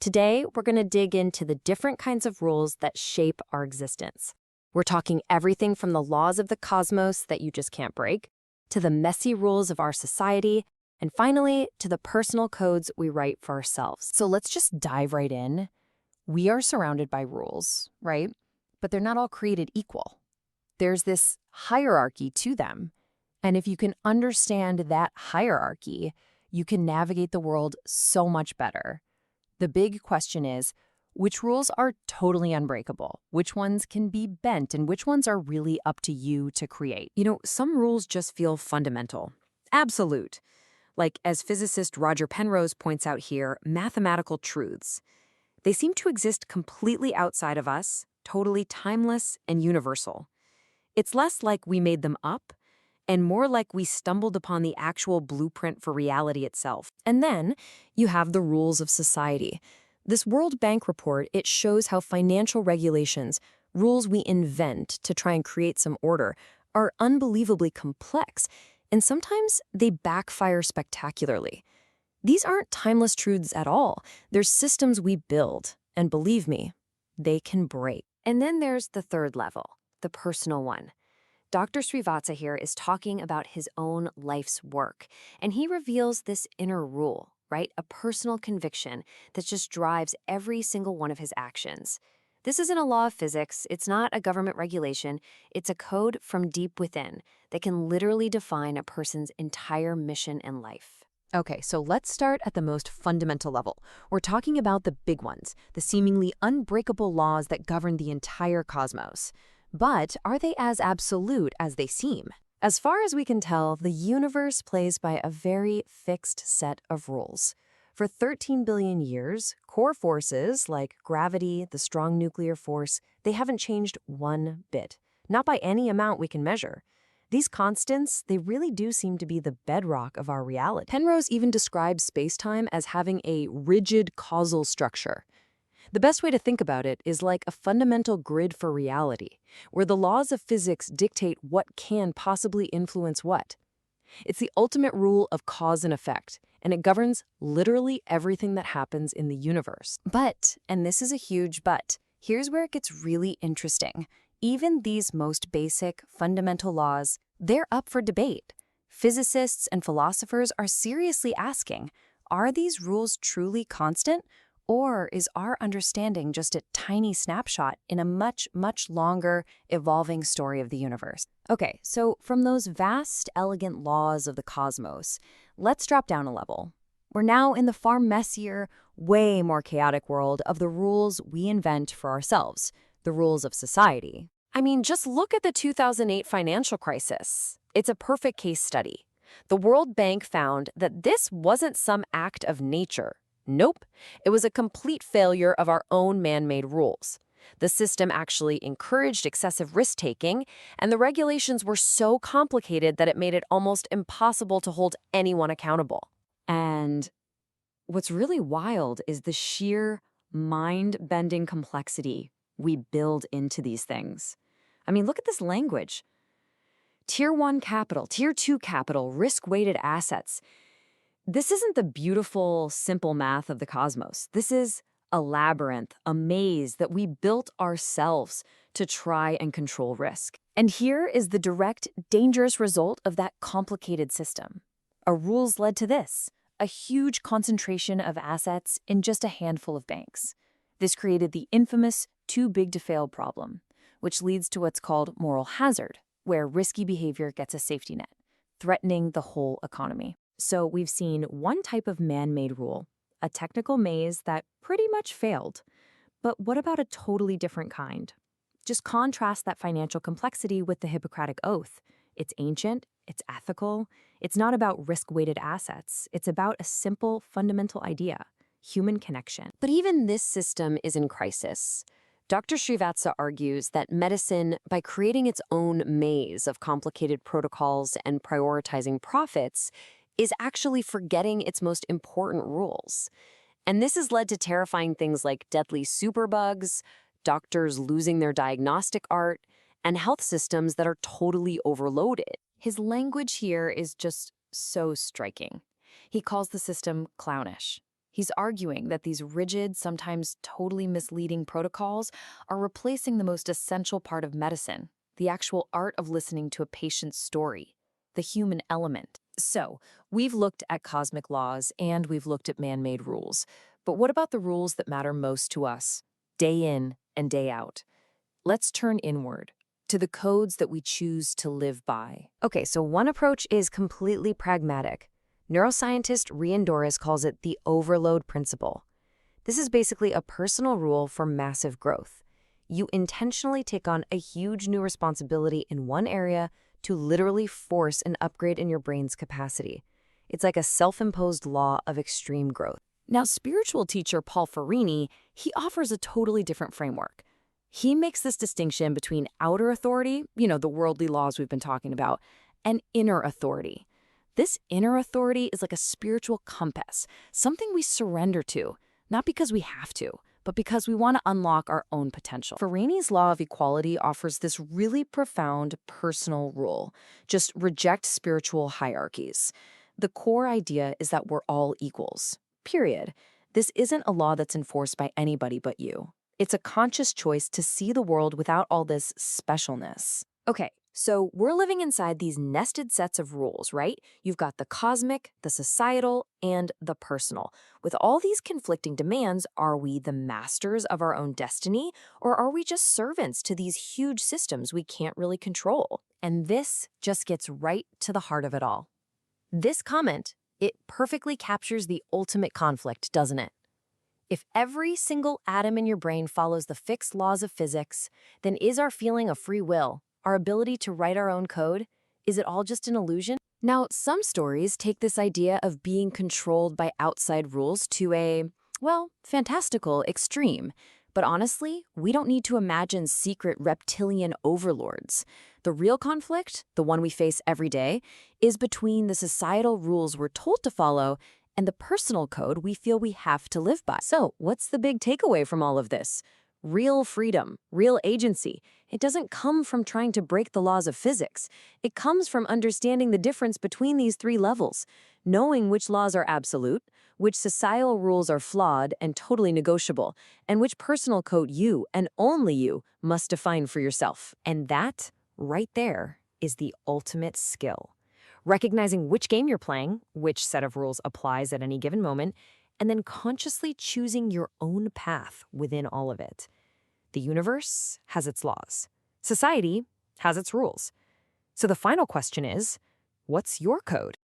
Today, we're going to dig into the different kinds of rules that shape our existence. We're talking everything from the laws of the cosmos that you just can't break, to the messy rules of our society, and finally, to the personal codes we write for ourselves. So let's just dive right in. We are surrounded by rules, right? But they're not all created equal. There's this hierarchy to them. And if you can understand that hierarchy, you can navigate the world so much better. The big question is, which rules are totally unbreakable? Which ones can be bent? And which ones are really up to you to create? Some rules just feel fundamental, absolute. Like, as physicist Roger Penrose points out here, mathematical truths. They seem to exist completely outside of us, totally timeless and universal. It's less like we made them up, and more like we stumbled upon the actual blueprint for reality itself. And then you have the rules of society. This World Bank report, it shows how financial regulations, rules we invent to try and create some order, are unbelievably complex, and sometimes they backfire spectacularly. These aren't timeless truths at all. They're systems we build, and believe me, they can break. And then there's the third level, the personal one. Dr. Srivatsa here is talking about his own life's work, and he reveals this inner rule, right? A personal conviction that just drives every single one of his actions. This isn't a law of physics, it's not a government regulation, it's a code from deep within that can literally define a person's entire mission in life. Okay, so let's start at the most fundamental level. We're talking about the big ones, the seemingly unbreakable laws that govern the entire cosmos. But are they as absolute as they seem? As far as we can tell, the universe plays by a very fixed set of rules. For 13 billion years, core forces like gravity, the strong nuclear force, they haven't changed one bit. Not by any amount we can measure. These constants, they really do seem to be the bedrock of our reality. Penrose even describes space-time as having a rigid causal structure. The best way to think about it is like a fundamental grid for reality, where the laws of physics dictate what can possibly influence what. It's the ultimate rule of cause and effect, and it governs literally everything that happens in the universe. But, and this is a huge but, here's where it gets really interesting. Even these most basic, fundamental laws, they're up for debate. Physicists and philosophers are seriously asking, are these rules truly constant? Or is our understanding just a tiny snapshot in a much, much longer, evolving story of the universe? Okay, so from those vast, elegant laws of the cosmos, let's drop down a level. We're now in the far messier, way more chaotic world of the rules we invent for ourselves, the rules of society. I mean, just look at the 2008 financial crisis. It's a perfect case study. The World Bank found that this wasn't some act of nature. Nope, it was a complete failure of our own man-made rules. The system actually encouraged excessive risk-taking, and the regulations were so complicated that it made it almost impossible to hold anyone accountable. And what's really wild is the sheer mind-bending complexity we build into these things. I mean, look at this language. Tier 1 capital, Tier 2 capital, risk-weighted assets. This isn't the beautiful, simple math of the cosmos. This is a labyrinth, a maze that we built ourselves to try and control risk. And here is the direct, dangerous result of that complicated system. Our rules led to this, a huge concentration of assets in just a handful of banks. This created the infamous too big to fail problem, which leads to what's called moral hazard, where risky behavior gets a safety net, threatening the whole economy. So we've seen one type of man-made rule, a technical maze that pretty much failed. But what about a totally different kind? Just contrast that financial complexity with the Hippocratic Oath. It's ancient, it's ethical, it's not about risk-weighted assets. It's about a simple, fundamental idea, human connection. But even this system is in crisis. Dr. Srivatsa argues that medicine, by creating its own maze of complicated protocols and prioritizing profits, is actually forgetting its most important rules. And this has led to terrifying things like deadly superbugs, doctors losing their diagnostic art, and health systems that are totally overloaded. His language here is just so striking. He calls the system clownish. He's arguing that these rigid, sometimes totally misleading protocols are replacing the most essential part of medicine, the actual art of listening to a patient's story, the human element. So, we've looked at cosmic laws and we've looked at man-made rules. But what about the rules that matter most to us, day in and day out? Let's turn inward to the codes that we choose to live by. Okay, so one approach is completely pragmatic. Neuroscientist Rian Doris calls it the overload principle. This is basically a personal rule for massive growth. You intentionally take on a huge new responsibility in one area to literally force an upgrade in your brain's capacity. It's like a self-imposed law of extreme growth. Now, spiritual teacher Paul Ferrini, he offers a totally different framework. He makes this distinction between outer authority, the worldly laws we've been talking about, and inner authority. This inner authority is like a spiritual compass, something we surrender to, not because we have to, but because we want to unlock our own potential. Ferrini's law of equality offers this really profound personal rule. Just reject spiritual hierarchies. The core idea is that we're all equals, period. This isn't a law that's enforced by anybody but you. It's a conscious choice to see the world without all this specialness. Okay, so we're living inside these nested sets of rules, right? You've got the cosmic, the societal, and the personal. With all these conflicting demands, are we the masters of our own destiny, or are we just servants to these huge systems we can't really control? And this just gets right to the heart of it all. This comment, it perfectly captures the ultimate conflict, doesn't it? If every single atom in your brain follows the fixed laws of physics, then is our feeling of free will, our ability to write our own code, is it all just an illusion? Now, some stories take this idea of being controlled by outside rules to a, fantastical extreme. But honestly, we don't need to imagine secret reptilian overlords. The real conflict, the one we face every day, is between the societal rules we're told to follow and the personal code we feel we have to live by. So, what's the big takeaway from all of this? Real freedom, real agency. It doesn't come from trying to break the laws of physics. It comes from understanding the difference between these three levels, knowing which laws are absolute, which societal rules are flawed and totally negotiable, and which personal code you, and only you, must define for yourself. And that, right there, is the ultimate skill. Recognizing which game you're playing, which set of rules applies at any given moment, and then consciously choosing your own path within all of it. The universe has its laws. Society has its rules. So the final question is, what's your code?